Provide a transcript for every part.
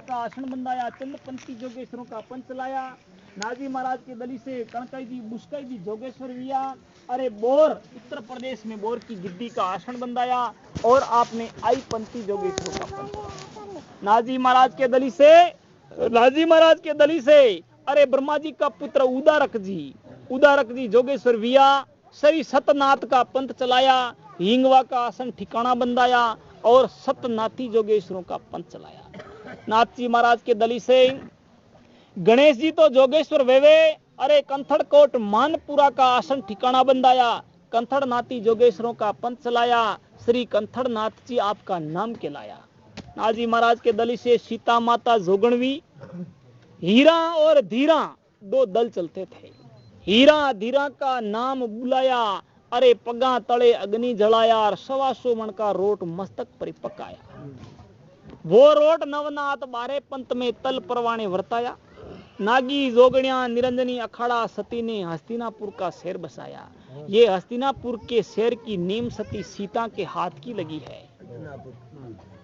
का आसन बंधाया, चंद्रपंथी जोगेश्वरों का पंच चलाया, नाजी महाराज के दली से कणकाई जी बुस्काई जी जोगेश्वर विया, अरे बोर उत्तर प्रदेश में बोर की गिद्दी का आसन बंधाया और आपने आई पंथी जोगेश्वरों का पंच। नाजी महाराज के दली से अरे ब्रह्मा जी का पुत्र उदारक जी जोगेश्वर विया, श्री सतनाथ का पंथ चलाया, हिंगवा का आसन ठिकाना बंधाया और सतनाथी जोगेश्वरों का पंथ चलाया। नाथ जी महाराज के दली से गणेश जी तो जोगेश्वर वेवे, अरे कंथड़ कोट मानपुरा का आसन ठिकाना बंधाया, कंथड़ नाथी जोगेश्वरों का पंथ चलाया, श्री कंथड़ नाथ जी आपका नाम कहलाया। नाजी महाराज के दली से सीता माता जोगणवी, हीरा और धीरा दो दल चलते थे, हीरा धीरा का नाम बुलाया, अरे पगा तले अग्नि जलाया और 125 मन का रोट मस्तक पर पकाया। वो रोट नवनाथ बारे पंत में तल परवाने वर्ताया, नागी जोगणिया निरंजनी अखाड़ा सती ने हस्तिनापुर का शहर बसाया। ये हस्तिनापुर के शहर की नीम सती सीता के हाथ की लगी है।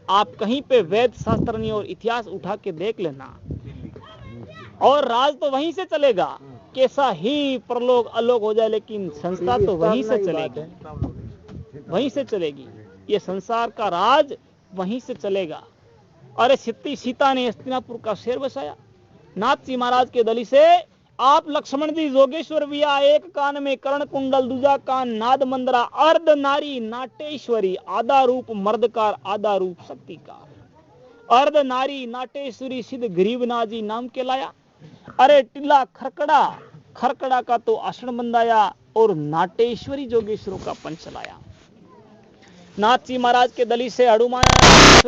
आप कहीं पे वेद शास्त्रनी और इतिहास उठा के देख लेना, और राज तो वहीं से चलेगा, कैसा ही परलोक अलोक हो जाए, लेकिन संस्था तो वहीं से चलेगी, ये संसार का राज वहीं से चलेगा। अरे सीता ने हस्तिनापुर का शहर बसाया। नाथ जी महाराज के दली से आप लक्ष्मण जी जोगेश्वर विया, एक कान में कर्ण कुंडल, दूजा कान नाद मंदरा, अर्ध नारी नाटेश्वरी, आधा रूप मर्दकार आधा रूप शक्तिकार, अर्ध नारी नाटेश्वरी सिद्ध गरीबनाथ जी नाम के लाया। अरे टिल्ला खरकड़ा का तो आसन बंधाया और नाटेश्वरी जोगेश्वरों का पंच चलाया। नाथ जी महाराज के दली से हनुमान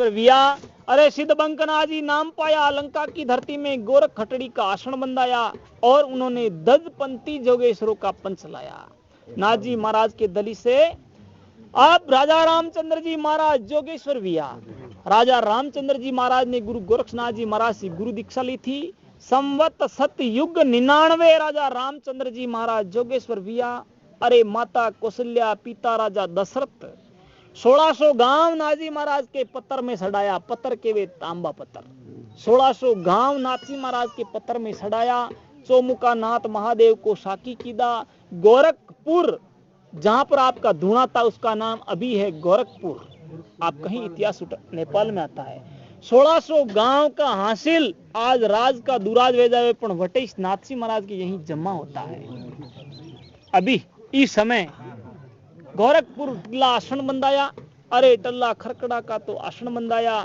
विया, अरे सिद्ध बंकनाथ जी नाम पाया, लंका की धरती में गोरख खटड़ी का आसन बंधाया और उन्होंने दजपंथी जोगेश्वरों का पंच चलाया। नाथ जी महाराज के दली से अब राजा रामचंद्र जी महाराज जोगेश्वर विया, राजा रामचंद्र जी महाराज ने गुरु गोरक्षनाथ जी महाराज से गुरु दीक्षा ली थी। संवत सतयुग 99 राजा रामचंद्र जी महाराज जोगेश्वर विया, अरे माता कौशल्या, पिता राजा दशरथ, 1600 गांव नाजी महाराज के पत्थर में सड़ाया, पत्थर के वे तांबा पत्थर, 1600 गांव नाथजी महाराज के पत्थर में सड़ाया। चौमुखा नाथ महादेव को साकी कीदा। गोरखपुर जहां पर आपका धुना था उसका नाम अभी है गोरखपुर। आप कहीं इतिहास नेपाल में आता है। 1600 गांव का हासिल आज राज का दुराज वेजावे पण वटेश नाथजी महाराज के यहीं जमा होता है। अभी इस समय गोरखपुर टिल्ला आसन बंधाया, अरे टल्ला खरकड़ा का तो आसन बंधाया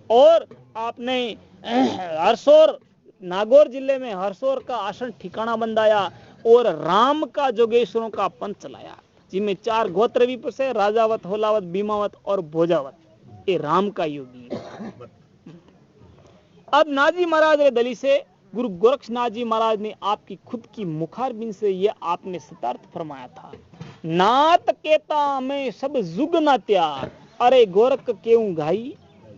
और आपने हरसोर नागौर जिले में हरसोर का आसन ठिकाना बंधाया और राम का जोगेश्वरों का पंथ चलाया, जिनमें 4 गोत्र भी से राजावत, होलावत, बीमावत और भोजावत, ये राम का योगी है। अब नाजी महाराज के दली से गुरु गोरक्षनाथ जी महाराज ने आपकी खुद की मुखारबिन से ये आपने सतार्थ फरमाया था, नात केता में सब जुग नात्या, अरे गोरख क्यों घाई,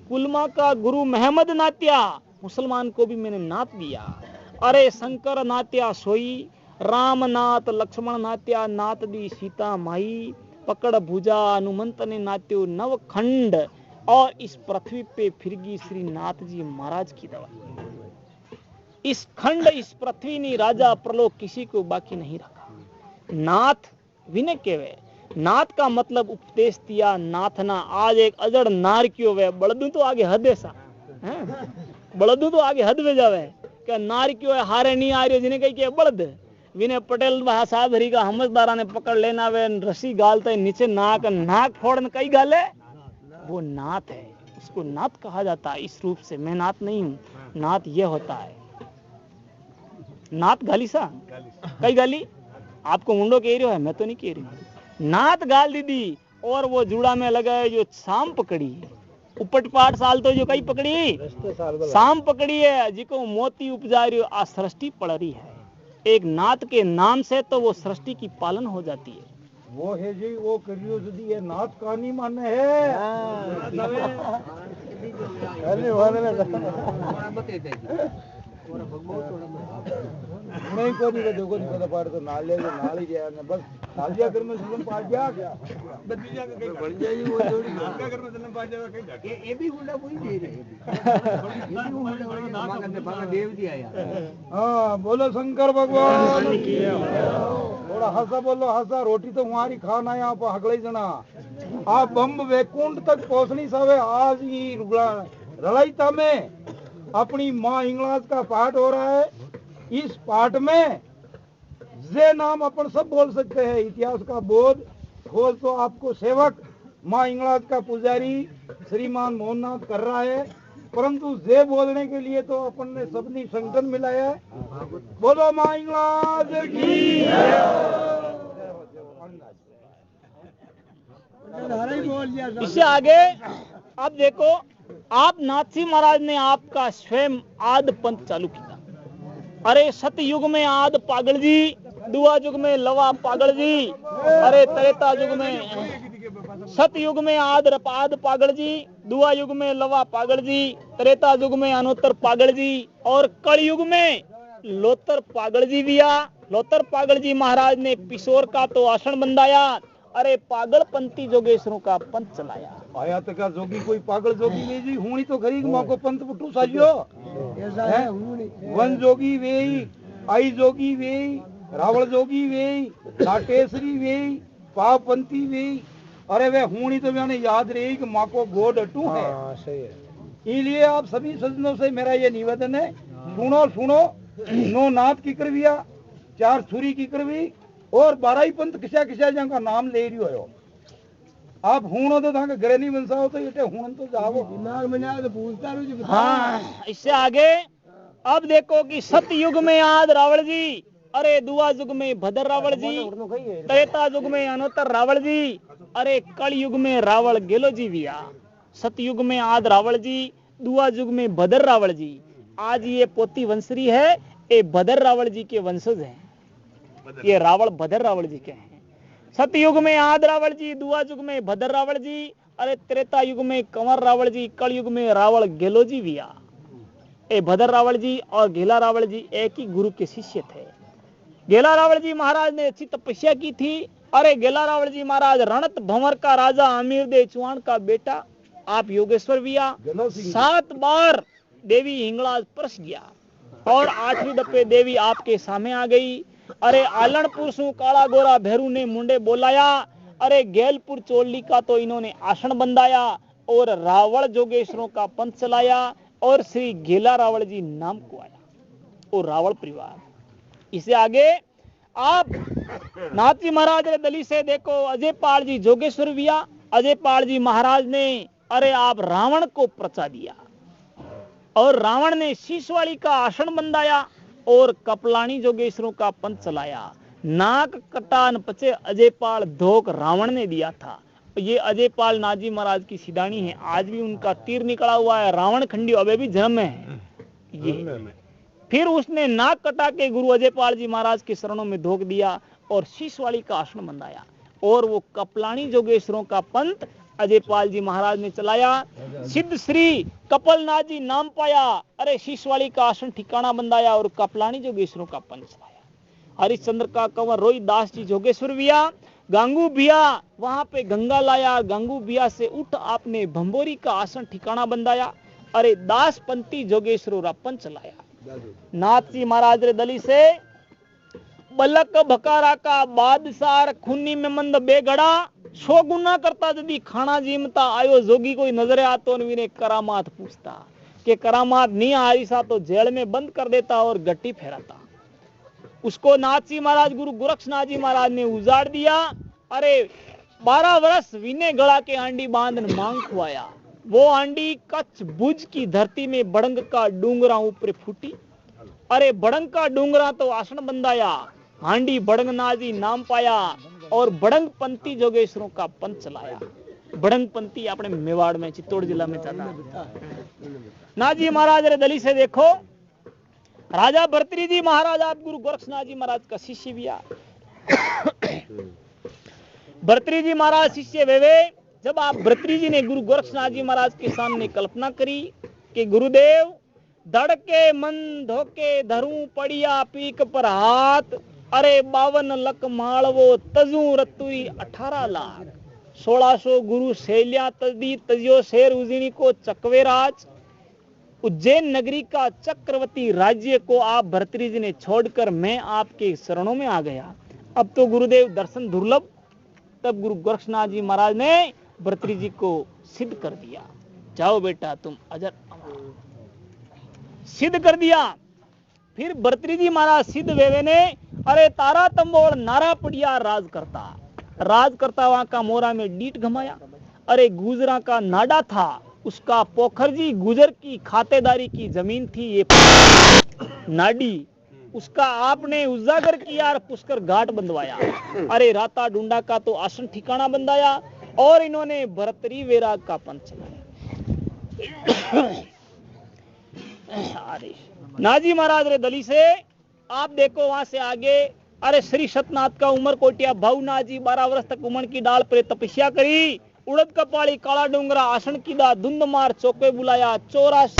कुलमा का गुरु महमद नात्या, मुसलमान को भी मैंने नात दिया, अरे शंकर नात्या सोई, राम नाथ लक्ष्मण नात्या, नात दी सीता माई, पकड़ भुजा हनुमंत ने नात्यो नवखंड, और इस पृथ्वी पे फिरगी श्री नाथ जी महाराज की दवा। इस खंड इस पृथ्वी ने राजा प्रलोक किसी को बाकी नहीं रखा। नाथ विनय केवे, नाथ का मतलब उपदेश दिया, नाथ ना आज एक अजड़ नार क्यों वे, बड़दू तो आगे हद ऐसा है, बड़दू तो आगे हद में जावे क्या नार क्यों है, हारे नहीं आ रही जिन्हें कही के बड़द विनय पटेल भाषा भरी का हमजदारा ने पकड़ लेना वे रस्सी गालते नीचे नाक फोड़न कई गाले, वो नाथ है, उसको नाथ कहा जाता है। इस रूप से मैं नाथ नहीं हूँ, नाथ ये होता है। नाथ गाली सा कई गाली आपको मुंडो कह रही है, मैं तो नहीं कह रही। नाथ गाल दीदी और वो जुड़ा में लगाए जो शाम पकड़ी है, उपट पाठ साल तो जो कई पकड़ी शाम पकड़ी है, जिको मोती उपजा रही आ सृष्टि पड़ रही है। एक नाथ के नाम से तो वो सृष्टि की पालन हो जाती है। वो है जी वो करियो यदि ये नाथ कहानी माने है नहीं कोनी को देखो नहीं पता पाड़ तो नाले जो नाली गया ने बस नालिया घर में सलम पाड़ गया बदली जाके कहीं बढ़ जाए वो जोड़ी क्या घर में सलम पाड़ जाएगा कहीं ये भी गुंडा कोई दे रहे ये भी गुंडा हाँ बोलो शंकर भगवान की। थोड़ा हंसा बोलो, हंसा। रोटी तो हमारी खाना है आप हगले जना। आप बम्ब वैकुंठ तक पहुंचनी सवे। आज ही रलाइता में अपनी माँ हिंगलाज का पाठ हो रहा है। इस पाठ में जे नाम अपन सब बोल सकते हैं। इतिहास का बोध खोज तो आपको सेवक माँ हिंगलाज का पुजारी श्रीमान मोहननाथ कर रहा है, परंतु जे बोलने के लिए तो अपन ने सबनी संगठन मिलाया है। बोलो माँ हिंगलाज की। इससे आगे अब देखो, आप नाथजी महाराज ने आपका स्वयं आद पंथ चालू किया। अरे सतयुग में आद पागल जी, दुआ युग में लवा पागल जी, अरे त्रेता युग में सतयुग में आद पागल जी, दुआ युग में लवा पागल जी, त्रेता युग में अनोत्तर पागल जी, और कल युग में लोतर पागल जी भी आ। लोतर पागल जी महाराज ने पिशोर का तो आसन बंधाया। अरे पागलपंथी जोगेश्वरों का पंथ चलाया। आया तक का जोगी कोई पागल जोगी नहीं जी। हुणी तो खरी माँ को पंथ पुटू साजियो। वन जोगी वेई, आई जोगी वेई, रावण जोगी वेई, लाटेश्वरी वेई, पावपंथी वेई। अरे वे हुणी तो मैंने याद रही कि माँ को गोड अटू है। इसलिए आप सभी सज्जनों से मेरा ये निवेदन है, सुनो सुनो। नो नाथ की करविया, 4 छुरी की करवी और 12 ही पंथ किसा किसा का नाम ले रही हो। आप हूणो तो ताके घरे नहीं बनसाओ तो ये हूण तो जाओ दिमाग में ना तो पूछता रहो। हाँ, इससे आगे अब देखो कि सतयुग में आद रावण जी, अरे दुआ युग में भद्र रावण जी, त्रेता युग में अनोत्तर रावण जी, अरे कल युग में रावण गेलो जी विया। सतयुग में आद रावण जी, दुआ युग में भद्र रावण जी। आज ये पोती वंशरी है, ये भद्र रावण जी के वंशज हैं। ये रावण भद्र रावण जी के हैं। सतयुग में आद रावण जी, दुआ युग में भद्र रावण जी, अरे त्रेता युग में कंवर रावण जी, कल युग में रावण गेलो जी विया। ए भद्र रावण जी और गेला रावण जी एक ही गुरु के शिष्य थे। गेला रावण जी महाराज ने अच्छी तपस्या की थी। अरे गेला रावण जी महाराज रणत भंवर का राजा अमीर दे चौहान का बेटा, आप योगेश्वर विया। 7 बार देवी हिंगलाज परस गया और 8वीं दफे देवी आपके सामने आ गई। अरे आलनपुर सु काला गोरा भैरू ने मुंडे बोलाया। अरे गेलपुर चोली का तो इन्होंने आसन बंधाया और रावण जोगेश्वरों का पंथ चलाया और श्री गेला रावण जी नाम को आया और रावण परिवार। इसे आगे आप नाथजी महाराज ने दली से देखो, अजय पाल जी जोगेश्वर विया। अजय पाल जी महाराज ने अरे आप रावण को प्रचा दिया और रावण ने शीशवाड़ी का आसन बंधाया और कपलानी जोगेश्वरों का पंथ चलाया। नाक कटान पचे अजय पाल धोक रावण ने दिया था। ये अजय पाल नाथजी महाराज की सिदानी है। आज भी उनका तीर निकला हुआ है। रावण खंडी अबे भी जन्म है ये। फिर उसने नाक कटा के गुरु अजय पाल जी महाराज के शरणों में धोख दिया और शीशवाड़ी का आसन बंधाया और वो कपलानी जोगेश्वरों का पंथ अजय पाल जी महाराज ने चलाया। सिद्ध श्री कपलनाथ जी नाम पाया। अरे शीशवाड़ी का आसन ठिकाना बंधाया और कपलानी जोगेश्वरों का पंथ चलाया। हरिश्चंद्र का कंवर रोहित दास जी जोगेश्वर विया। गांगू बिया वहां पे गंगा लाया। गांगू बिया से उठ आपने भंबोरी का आसन ठिकाना बंधाया। अरे दास पंथी जोगेश्वर पंथ चलाया। नाथ जी महाराज रे दली से बलक भकारा का बादशाह खूनी में मंद बेगड़ा सो गुना करता यदि खाना जीमता आयो जोगी कोई नजरे आतो ने करामात पूछता कि करामात नहीं आ रही सा तो जेल में बंद कर देता और गट्टी फेराता। उसको नाथजी महाराज गुरु गोरक्षनाथ जी महाराज ने उजाड़ दिया। अरे 12 वर्ष विने गला के आंडी बांधन मांग खुआया। वो आंडी कच्छ भुज की धरती में बड़ंग का डूंगरा ऊपर फूटी। अरे बड़ंग का डूंगरा तो आसन बंधाया। हांडी बड़ंग नाजी नाम पाया और बड़ंग पंथी जोगेश्वरों का पंथ चलाया। बड़ंग पंथी अपने मेवाड़ में चित्तौड़ जिला में चला। नाजी महाराज रे दली से देखो, राजा भर्तृहरि जी महाराज आप गुरु गोरक्षनाथ जी महाराज का शिष्य बिया। भर्तृहरि जी महाराज शिष्य वेवे। जब आप भर्तृहरि जी ने गुरु गोरक्षनाथ जी महाराज के सामने कल्पना करी कि गुरुदेव धड़के मन धोके धरू पड़िया पीक पर हाथ। अरे 52 लख मालवो तजू रतुई 18 लाख 1600 गुरु शैल्या तदी तजियो शेर उजिनी को चकवे राज। उज्जैन नगरी का चक्रवर्ती राज्य को आप भर्तृहरि जी ने छोड़कर मैं आपके शरणों में आ गया। अब तो गुरुदेव दर्शन दुर्लभ। तब गुरु गोरक्षनाथ जी महाराज ने भर्तृहरि जी को सिद्ध कर दिया, जाओ बेटा तुम अजर अमर, सिद्ध कर दिया। फिर भर्तृहरि जी महाराज सिद्ध वेवे ने अरे तारा तंबोड़ नारा पड़िया राज करता वहां का मोरा में डीट घमाया। अरे गुजरा का नाडा था, उसका पोखरजी गुजर की खातेदारी की जमीन थी, ये नाडी उसका आपने उजागर किया और पुष्कर घाट बंधवाया। अरे राता डूंडा का तो आसन ठिकाना बंधाया और इन्होंने भर्तृहरि वैराग का पंथ चलाया। नाजी महाराज रे दली से आप देखो वहां से आगे। अरे श्री सतनाथ का उमर कोटिया भाऊ नाजी 12 वर्ष तक उमन की डाल पर तपस्या करी। उड़द कपाड़ी काला डूंगरा आसन की दा धुंध मार चौके बुलाया 84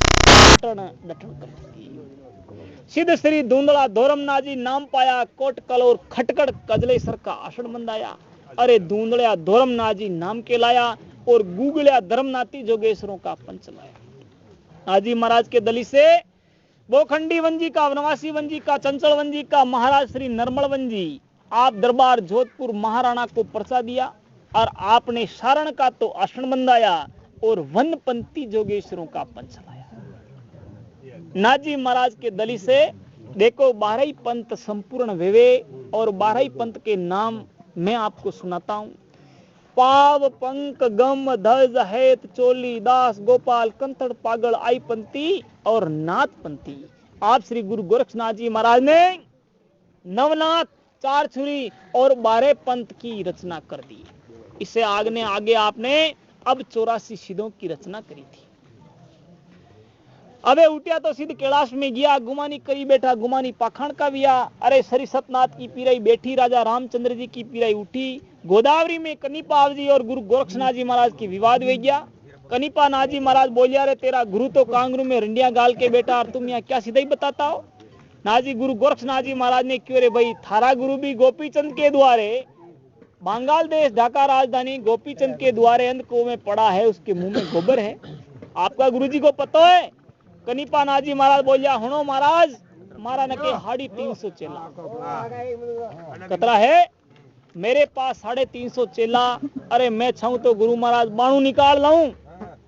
सिद्ध श्री धुंधला धोरम नाजी नाम पाया। कोट कलोर खटकड़ कजले सर का आसन बंधाया। अरे धुंधलिया धोरम नाजी नाम के लाया और गुगलिया धर्मनाथी जोगेश्वरों का पंच लाया। नाजी महाराज के दली से बोखंडी वंजी का, वनवासी वंजी का, चंचल वंजी का, महाराज श्री नरमल वंजी आप दरबार जोधपुर महाराणा को परसा दिया और आपने सारण का तो आसन बंधाया और वनपंथी जोगेश्वरों का पंच लाया। नाजी महाराज के दली से देखो 12 पंथ संपूर्ण वेवे और 12 पंथ के नाम मैं आपको सुनाता हूं। पाव पंक गम धज हेत चोली दास गोपाल कंथड़ पागल आई पंथी और नाथ पंथी। आप श्री गुरु गोरक्षनाथ जी महाराज ने नवनाथ, चार छुरी और 12 पंथ की रचना कर दी। इससे आगे आपने अब 84 सिद्धों की रचना करी थी। अबे उठिया तो सिद्ध कैलाश में गया, गुमानी करी बैठा, गुमानी पाखंड का विया। अरे श्री सतनाथ की पीराई बैठी, राजा रामचंद्र जी की पीराई उठी। गोदावरी में कनिपा जी और गुरु गोरक्षनाथ जी महाराज की विवाद हो गया। कनिपा नाथ जी महाराज बोलिया रे तेरा गुरु तो कांगरू में रंडिया गाल के बैठा और तुम यहाँ क्या सीधा ही बताता हो। नाजी गुरु गोरक्षनाथ जी महाराज ने क्यों रे भाई, थारा गुरु भी गोपीचंद के द्वारे बंगाल देश ढाका राजधानी गोपीचंद के द्वारे अंधको में पड़ा है, उसके मुंह में गोबर है। आपका गुरु जी को पता है। कनिपा नाथ जी महाराज बोलिया हणो महाराज मारा नके 350 चेला कतरा है, मेरे पास 350 चेला। अरे मैं चाहूं तो गुरु महाराज बाणू निकाल लाऊं।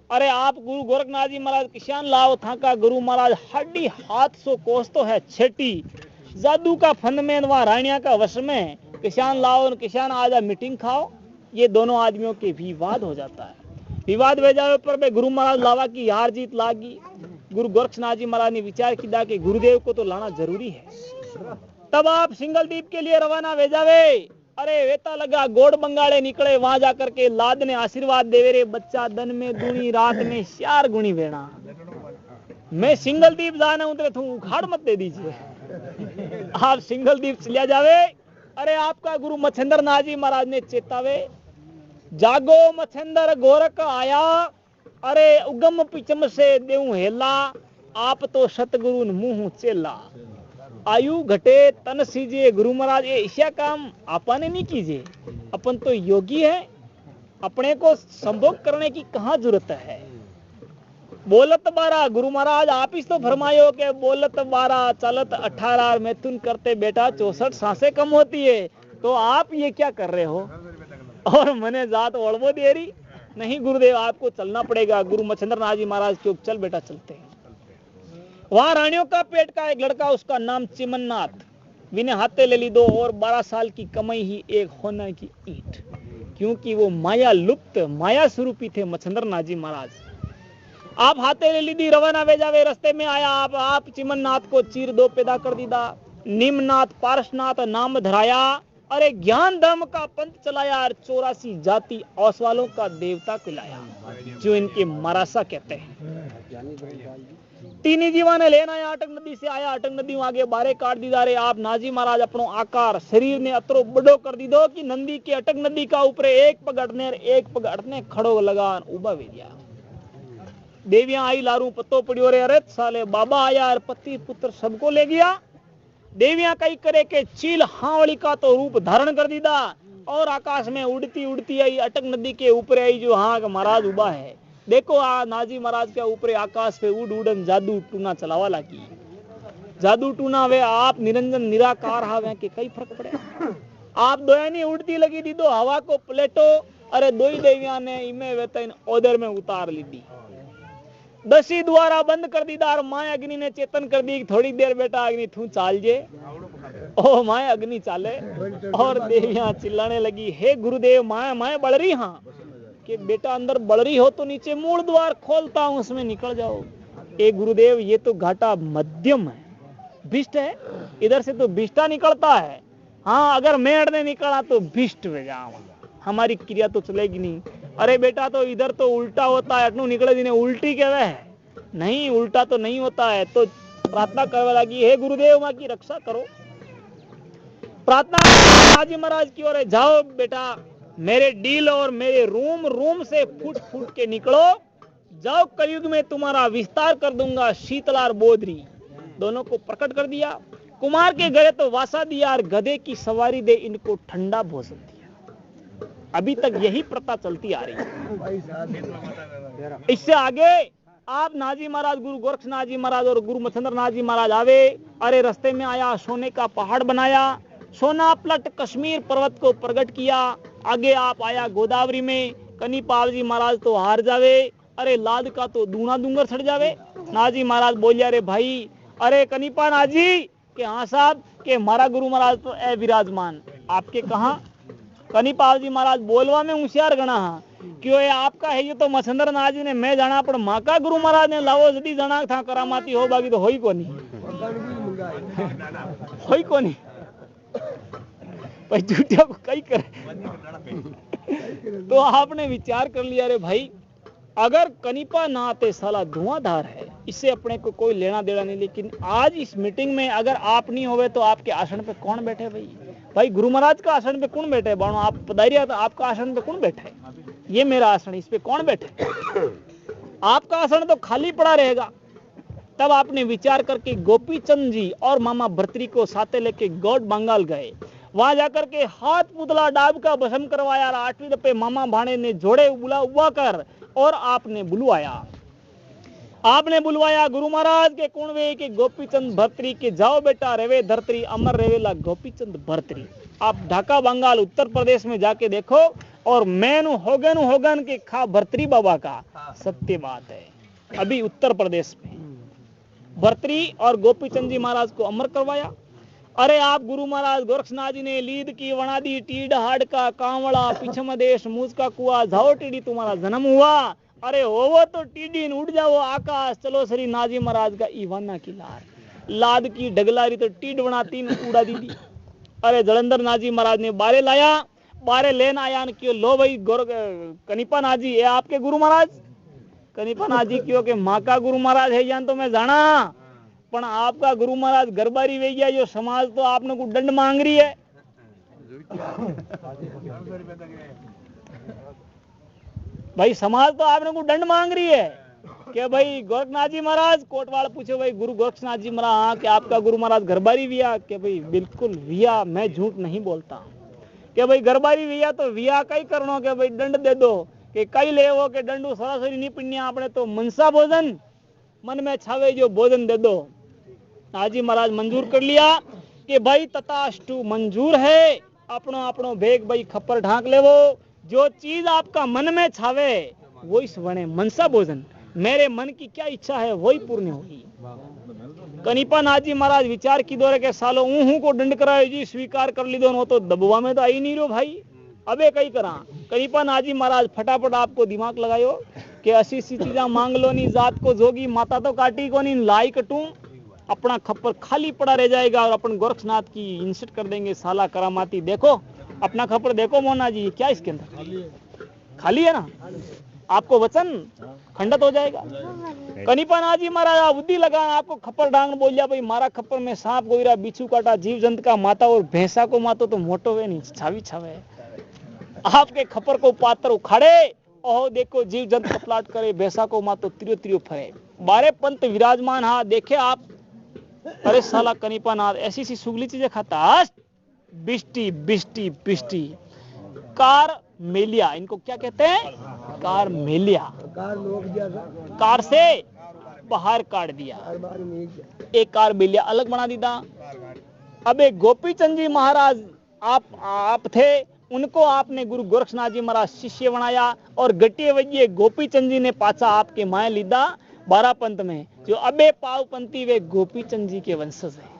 अरे आप गुरु गोरखनाथ जी महाराज किसान लाओ था का गुरु महाराज 750 कोस तो है छेटी जादू का फंद में वहां रानिया का वश में किसान लाओ और किसान आजा मीटिंग खाओ। ये दोनों आदमियों के विवाद हो जाता है। विवाद हो जाए पर गुरु महाराज लावा की हार जीत लागी। गुरु गोरक्षनाथ जी महाराज ने विचार किया कि गुरुदेव को तो लाना जरूरी है। तब आप सिंगलदीप के लिए रवाना वे जावे। अरे वेता लगा गोड़ बंगाले निकले, वहां जाकर के लाद ने आशीर्वाद देवे रे बच्चा दन में दूनी रात में 4 गुणी वेणा। मैं सिंगलदीप जाने उतरे थू, उखाड़ मत दे दीजिए। आप सिंगलदीप चलिया जावे। अरे आपका गुरु मच्छिंद्र नाथ जी महाराज ने चेतावे, जागो मच्छिंद्र गोरख आया। अरे उगम पिचम से देऊ हेला, आप तो सतगुरु मुंह चेला। आयु घटे तन सीजे, गुरु महाराज ये ऐसा काम आपने नहीं कीजिए। अपन तो योगी है, अपने को संभोग करने की कहाँ जरूरत है। बोलत 12 गुरु महाराज आप ही तो फरमायो के बोलत 12 चलत 18 मैथुन करते बेटा 64 सांसें कम होती है। तो आप ये क्या कर रहे हो और मैंने जात ओढ़वो दे रही नहीं। गुरुदेव आपको चलना पड़ेगा। गुरु मच्छिंद्र नाथ जी महाराज क्यों, चल बेटा चलते हैं। वहां रानियों का पेट का एक लड़का, उसका नाम चिमननाथ, बिने हाथे ले ली 2 और 12 साल की कमाई ही एक होने की ईंट, क्योंकि वो माया लुप्त माया स्वरूपी थे मच्छिंद्र नाथ जी महाराज। आप हाथे ले ली दी, रवाना वे जावे। रस्ते में आया आप चिमननाथ को चीर 2 पैदा कर दीदा। निमनाथ पारसनाथ नाम धराया। अरे ज्ञान धर्म का पंथ चलाया और 84 जाति औसवालों का देवता खिलाया, जो इनके मरासा कहते हैं। तीनी जीवा ने लेना आया, अटक नदी से आया। अटक नदी आगे बारे काट दी जा रहे। आप नाजी महाराज अपनो आकार शरीर ने अतरो बड़ो कर दी दो कि नंदी के अटक नदी का ऊपरे एक पग अटने खड़ो लगा उबा वे दिया। देवियां आई लारू पत्तो पड़ियो रे। अरे साले बाबा आया और पति पुत्र सबको ले गया। देवियां कई करे के चील हावड़ी का तो रूप धारण कर दीदा और आकाश में उड़ती उड़ती आई, अटक नदी के ऊपर आई जो हाँ महाराज उबा है। देखो नाजी महाराज के ऊपर आकाश पे उड़ उड़न जादू टूना चलावा लागी। जादू टूना वे आप निरंजन निराकार हावे के कई फर्क पड़े। आप दोयानी उड़ती लगी दी दो हवा को प्लेटो, अरे दो ही देविया ने इमे वेतन ओदर में उतार ली दी। दसी द्वारा बंद कर दी दार, माय अग्नि ने चेतन कर दी, थोड़ी देर बेटा अग्नि तू चाल जे। ओ माय अग्नि चाले और देवियां चिल्लाने लगी, हे गुरुदेव माय माय बढ़ रही। हाँ कि बेटा अंदर बढ़ रही हो तो नीचे मूल द्वार खोलता हूं, उसमें निकल जाओ। ए गुरुदेव ये तो घाटा मध्यम है, भिष्ट है, इधर से तो भिष्टा निकलता है। हाँ अगर मैं अड़ने निकला तो भिष्ट हो जाऊंगा, हमारी क्रिया तो चलेगी नहीं। अरे बेटा तो इधर तो उल्टा होता है, अटनू निकले जिन्हें उल्टी कहवे है, नहीं उल्टा तो नहीं होता है। तो प्रार्थना करने लगी, हे गुरुदेव मां की रक्षा करो। प्रार्थना नाजी महाराज की ओर, जाओ बेटा मेरे डील और मेरे रूम से फूट फूट के निकलो, जाओ कलयुग में तुम्हारा विस्तार कर दूंगा। शीतलार बोधरी दोनों को प्रकट कर दिया। कुमार के गए तो वासा दिया और गधे की सवारी दे इनको ठंडा भोजन दिया। अभी तक यही प्रथा चलती आ रही है। इससे आगे आप नाजी महाराज, गुरु गोरक्षनाथ जी महाराज और गुरु मच्छिंद्रनाथ जी महाराज आवे। अरे रास्ते में आया, सोने का पहाड़ बनाया, सोना पलट कश्मीर पर्वत को प्रकट किया। आगे आप आया गोदावरी में, कनिपाल जी महाराज तो हार जावे, अरे लाद का तो दूना दूंगर छड़ जावे। नाजी महाराज बोलिया, रे भाई, अरे कनिपा नाजी के हाँ साहब के मारा गुरु महाराज तो ए विराजमान, आपके कहा। कनिपाल जी महाराज बोलवा में होशियार गणा, क्यों ये आपका है, ये तो मच्छिंद्र नाथ जी ने मैं जाना, पर माँ का गुरु महाराज ने लावो जदी जाना था करामाती हो बाकी तो होई कोनी, होई कोनी भाई, झूठिया को कई करे। तो आपने विचार कर लिया, रे भाई अगर कनिपा नाते साला धुआंधार है, इससे अपने को कोई लेना देना नहीं। लेकिन आज इस मीटिंग में अगर आप नहीं होवे तो आपके आसन पे कौन बैठे भाई? भाई गुरु महाराज का आसन पे कौन बैठे? बाणो आप पधारिया तो आपका आसन पे कौन बैठे? ये मेरा आसन, इस पे कौन बैठे? आपका आसन तो खाली पड़ा रहेगा। तब आपने विचार करके गोपीचंद जी और मामा भर्तरी को साथे लेके गौड़ बंगाल गए। वहां जाकर के हाथ पुतला डाब का भस्म करवाया। 8वीं दफे मामा भाणे ने जोड़े बुला कर और आपने बुलवाया गुरु महाराज के कुणवे के गोपीचंद भर्तरी के, जाओ बेटा रेवे धरतरी अमर रेवेला गोपीचंद भर्तरी। आप ढाका बंगाल उत्तर प्रदेश में जाके देखो और मैनु होगन के खा भर्तरी बाबा का सत्य बात है। अभी उत्तर प्रदेश में भर्तरी और गोपीचंद जी महाराज को अमर करवाया। अरे आप गुरु महाराज गोरक्षनाथ जी ने लीद की वणा दी, टीड हाड का कांवड़ा पिछम देश मूज का कुआ, जाओ टीडी तुम्हारा जन्म हुआ। अरे होवो तो टीडी उड़ जाओ आकाश, चलो श्री नाजी महाराज का ईवाना की लार, लाद की डगलारी तो टीड बना तीन उड़ा दी थी। अरे जलंधर नाजी महाराज ने बारे लाया, बारे लेन आया क्यों, लो भाई कनिपा नाजी ये आपके गुरु महाराज। कनिपा नाजी क्यों के माँ का गुरु महाराज है जान तो मैं जाना, पण आपका गुरु महाराज गरबारी वे गया, जो समाज तो आपने को दंड मांग रही है। भाई समाज तो आपने को दंड मांग रही है कि भाई गोरखनाथ जी महाराज, कोटवाल पूछे भाई गुरु गोरक्षनाथ जी महाराज हाँ कि आपका गुरु महाराज गरबारी विया? कि भाई बिल्कुल विया, मैं झूठ नहीं बोलता। कि भाई गरबारी विया तो विया कई करनो के भाई दंड दे दो, कि कई लेवो के दंडू सरासरी नहीं पिन्या, आपने तो मनसा भोजन मन में छावे जो भोजन दे दो। नाजी महाराज मंजूर कर लिया कि भाई तथास्तु मंजूर है, अपनो अपनो भेग भाई खप्पर ढांक ले, वो जो चीज आपका मन में छावे वही स्वणे मनसा भोजन, मेरे मन की क्या इच्छा है वही पूर्ण होगी। कनिपा नाजी महाराज विचार की दौरे के सालो ऊहू को दंड कराए जी, स्वीकार कर ली दोनों, तो दबवा में तो आई नहीं रो भाई, अबे कई करा। कनिपा नाजी महाराज फटाफट आपको दिमाग लगायो कि ऐसी चीजा मांग लो नहीं, जात को जोगी माता तो काटी को नहीं, लाई कटू, अपना खप्पर खाली पड़ा रह जाएगा और अपन गोरक्षनाथ की इंसल्ट कर देंगे साला करामाती। देखो अपना खप्पर देखो मोना जी, क्या इसके अंदर खाली है ना, आपको वचन खंडित हो जाएगा। कनिपा नाजी महाराज बुद्धि लगा, आपको खप्पर डांग बोल दिया भाई मारा खप्पर में सांप गोईरा बिच्छू काटा जीव जंत का माता और भैंसा को मातो तो मोटो वे नहीं छावी छावे। आपके खप्पर को पात्र उखाड़े, ओह देखो जीव जंत कपलाट करे, भैंसा को मातो त्रियो त्रियो फरे, 12 पंत विराजमान। हाँ देखे आप, अरे साला कनिपा नाथ ऐसी सी सुगली चीजें खाता, बिष्टी बिष्टी बिष्टी कार मेलिया, इनको क्या कहते हैं? कार मेलिया, कार से बाहर काट दिया, एक कार मेलिया अलग बना दीदा। अब एक गोपी चंद जी महाराज आप थे, उनको आपने गुरु गोरक्षनाथ जी महाराज शिष्य बनाया और गटिये वजिए गोपी चंद जी ने पाछा आपके माए लीधा 12 पंथ में, जो अबे पावपंथी वे गोपी चंद जी के वंशज है।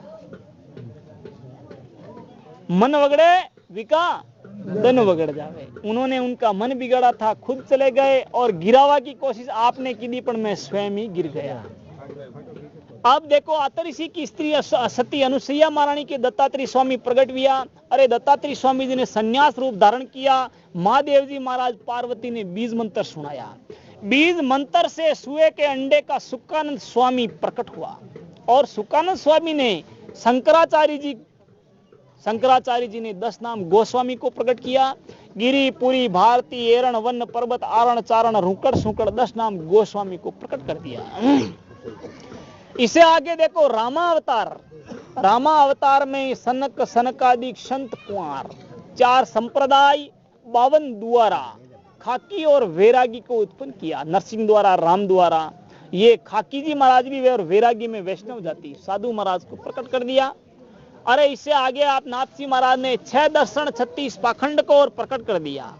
मन वगड़े विका धन वगड़ जावे, उन्होंने उनका मन बिगड़ा था, खुद चले गए और गिरावा की कोशिश आपने की दी, पर मैं स्वयं ही गिर गया। अब देखो आतरिशी की स्त्री सती अनुसुईया महारानी के दत्तात्रेय स्वामी प्रकट हुआ। अरे दत्तात्रेय स्वामी जी ने संन्यास रूप धारण किया। महादेव जी महाराज पार्वती ने बीज मंत्र सुनाया, बीज मंत्र से सुए के अंडे का सुकानंद स्वामी प्रकट हुआ और सुकानंद स्वामी ने शंकराचार्य जी ने 10 नाम गोस्वामी को प्रकट किया। गिरी पुरी भारती एरण वन पर्वत आरण चारण रुकड़ सुकड़ 10 नाम गोस्वामी को प्रकट कर दिया। इसे आगे देखो रामा अवतार में सनक सनकादिक संत कुंवर 4 संप्रदाय 52 द्वारा खाकी और वैरागी को उत्पन्न किया। नरसिंह द्वारा, राम द्वारा, ये खाकी जी महाराज भी वे और वैरागी में वैष्णव जाति साधु महाराज को प्रकट कर दिया। अरे इससे आगे आप नाथ जी महाराज ने 6 दर्शन 36 पाखंड को और प्रकट कर दिया।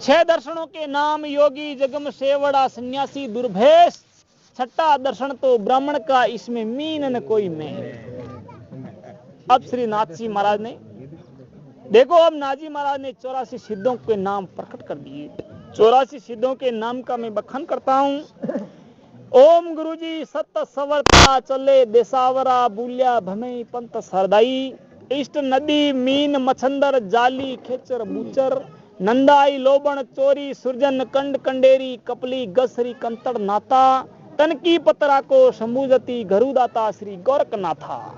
6 दर्शनों के नाम योगी, जगम, सेवड़ा, सन्यासी, दुर्भेश। 6ठा दर्शन तो ब्राह्मण का, इसमें मीन न कोई में। अब श्री नाथ जी महाराज ने देखो, अब नाथजी महाराज ने 84 सिद्धों के नाम प्रकट कर दिए। 84 सिद्धों के नाम का मैं बखान करता हूं। ओम गुरुजी सत सवरता चले देसावरा बुलिया भमई पंत सरदाई, इष्ट नदी मीन मछंदर जाली खेचर बुचर, नंदाई लोबण चोरी सुरजन कंड कंडेरी कपली गसरी कंतड़ नाता, तनकी पतरा को शंभुजती घरुदाता श्री गोरखनाथा।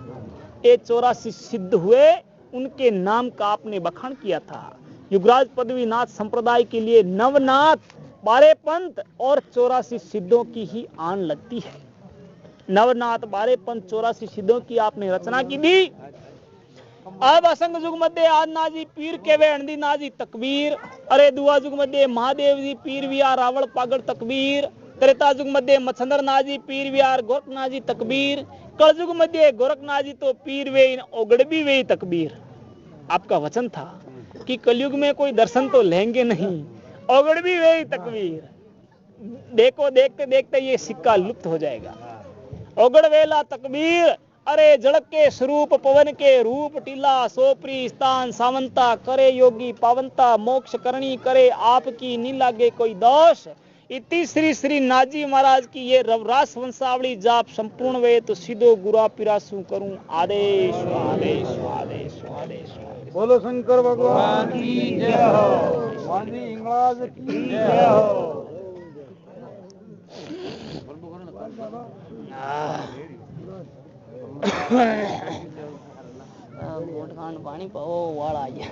ये 84 सिद्ध हुए, उनके नाम का आपने बखान किया था। युगराज पदवी नाथ संप्रदाय के लिए नवनाथ 12 पंथ और 84 सिद्धों की ही आन लगती है। नवनाथ 12 पंथ 84 सिद्धों की आपने रचना की थी। अब असंग युग मध्य आद नाजी पीर के वे अंडी नाजी तकबीर। अरे दुआ युग मध्य महादेव जी पीर विया रावण पागल तकबीर। त्रेता युग मध्य मच्छंदर नाजी पीर विहार गोरखनाथ जी तकबीर। कल युग मध्य गोरखनाथ जी तो पीर वे ओगड़बी वे तकबीर। आपका वचन था कि कलयुग में कोई दर्शन तो लेंगे नहीं, ओगड़बी वे तकबीर। देखो देखते देखते ये सिक्का लुप्त हो जाएगा। ओगड़ वेला तकबीर। अरे जड़क के स्वरूप पवन के रूप टीला सोपरी स्थान सावंता करे योगी पावंता मोक्ष करणी करे आपकी नी लागे कोई दोष। इति श्री श्री नाजी महाराज की ये रवरास वंशावली जाप संपूर्ण वे तो सीधो गुरा पिरासु करूं आदेश आदेश आदेश आदेश। बोलो शंकर भगवान की जय हो, मांझी हिंगलाज की जय हो। मोट खान पानी पाओ वाला आ गया।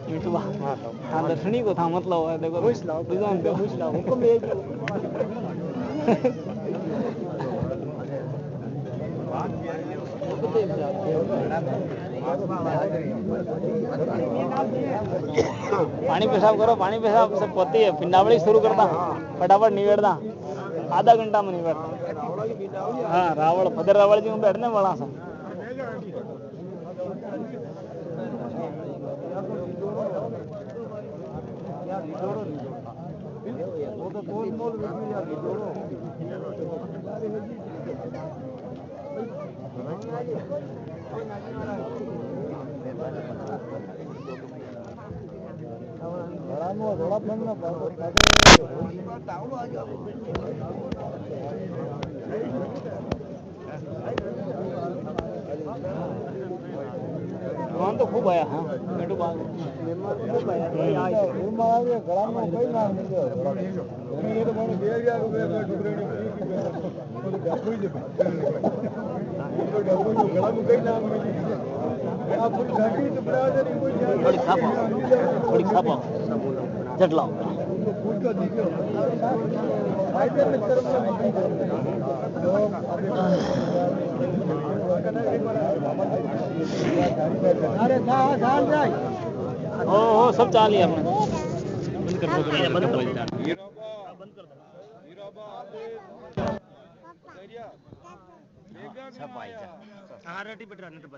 यूट्यूब हां दर्शनी को था मतलब है। देखो डिजाइन पे पूछ लो हुक्म ले पानी पेशाब करो। पानी पेशाब से पोती है पिंडावली शुरू करता फटाफट निवेड़ता आधा घंटा में निवेड़ता। हाँ रावण फदर रावण जी में बैठने वाला सा। हाँ तो खूब आया। हाँ मेरे बाल खूब आया। गला में कोई नाम नहीं है। ये तो मैंने दे दिया गला में कोई नाम नहीं। आप थोड़ी खापा जट लाओ। अरे हो सब चाल लिया हमने हीराबा,